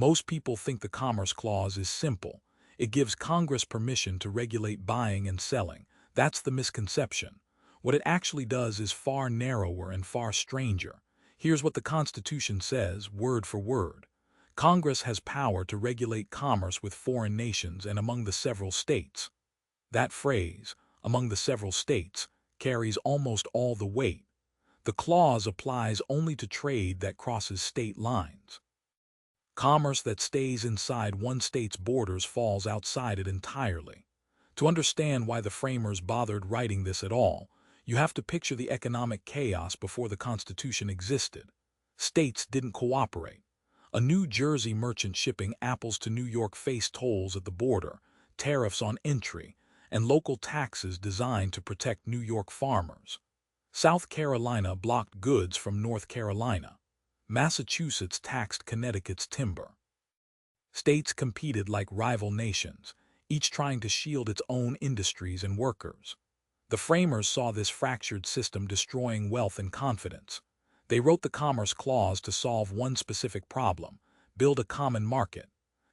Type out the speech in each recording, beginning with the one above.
Most people think the Commerce Clause is simple. It gives Congress permission to regulate buying and selling. That's the misconception. What it actually does is far narrower and far stranger. Here's what the Constitution says, word for word. Congress has power to regulate commerce with foreign nations and among the several states. That phrase, among the several states, carries almost all the weight. The clause applies only to trade that crosses state lines. Commerce that stays inside one state's borders falls outside it entirely. To understand why the framers bothered writing this at all, you have to picture the economic chaos before the Constitution existed. States didn't cooperate. A New Jersey merchant shipping apples to New York faced tolls at the border, tariffs on entry, and local taxes designed to protect New York farmers. South Carolina blocked goods from North Carolina. Massachusetts taxed Connecticut's timber. States competed like rival nations, each trying to shield its own industries and workers. The framers saw this fractured system destroying wealth and confidence. They wrote the Commerce Clause to solve one specific problem: build a common market.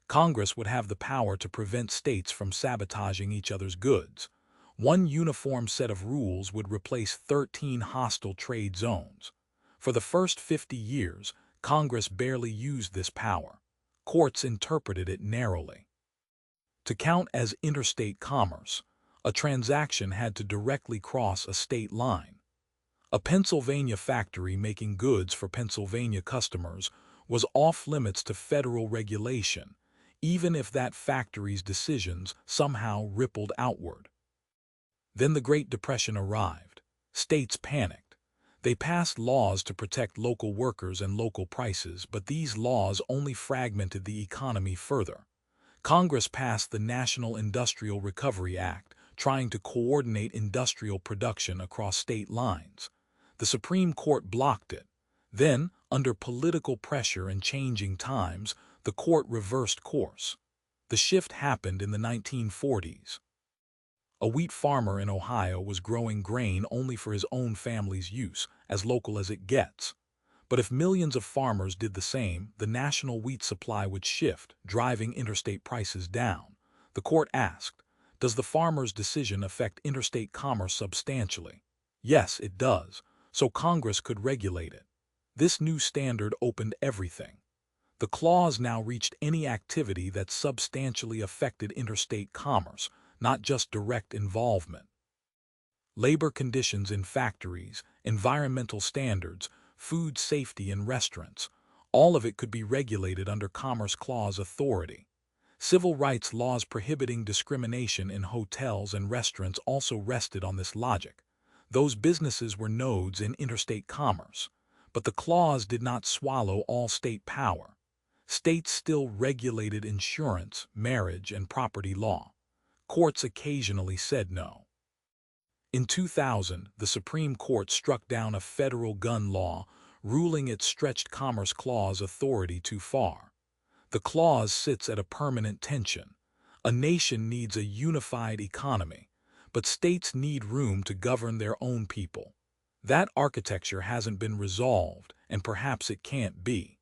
Congress would have the power to prevent states from sabotaging each other's goods. One uniform set of rules would replace 13 hostile trade zones. For the first 50 years, Congress barely used this power. Courts interpreted it narrowly. To count as interstate commerce, a transaction had to directly cross a state line. A Pennsylvania factory making goods for Pennsylvania customers was off-limits to federal regulation, even if that factory's decisions somehow rippled outward. Then the Great Depression arrived. States panicked. They passed laws to protect local workers and local prices, but these laws only fragmented the economy further. Congress passed the National Industrial Recovery Act, trying to coordinate industrial production across state lines. The Supreme Court blocked it. Then, under political pressure and changing times, the court reversed course. The shift happened in the 1940s. A wheat farmer in Ohio was growing grain only for his own family's use, as local as it gets. But if millions of farmers did the same, the national wheat supply would shift, driving interstate prices down. The court asked, does the farmer's decision affect interstate commerce substantially? Yes, it does, so Congress could regulate it. This new standard opened everything. The clause now reached any activity that substantially affected interstate commerce, not just direct involvement. Labor conditions in factories, environmental standards, food safety in restaurants, all of it could be regulated under Commerce Clause authority. Civil rights laws prohibiting discrimination in hotels and restaurants also rested on this logic. Those businesses were nodes in interstate commerce, but the clause did not swallow all state power. States still regulated insurance, marriage, and property law. Courts occasionally said no. In 2000, the Supreme Court struck down a federal gun law, ruling it stretched Commerce Clause authority too far. The clause sits at a permanent tension. A nation needs a unified economy, but states need room to govern their own people. That architecture hasn't been resolved, and perhaps it can't be.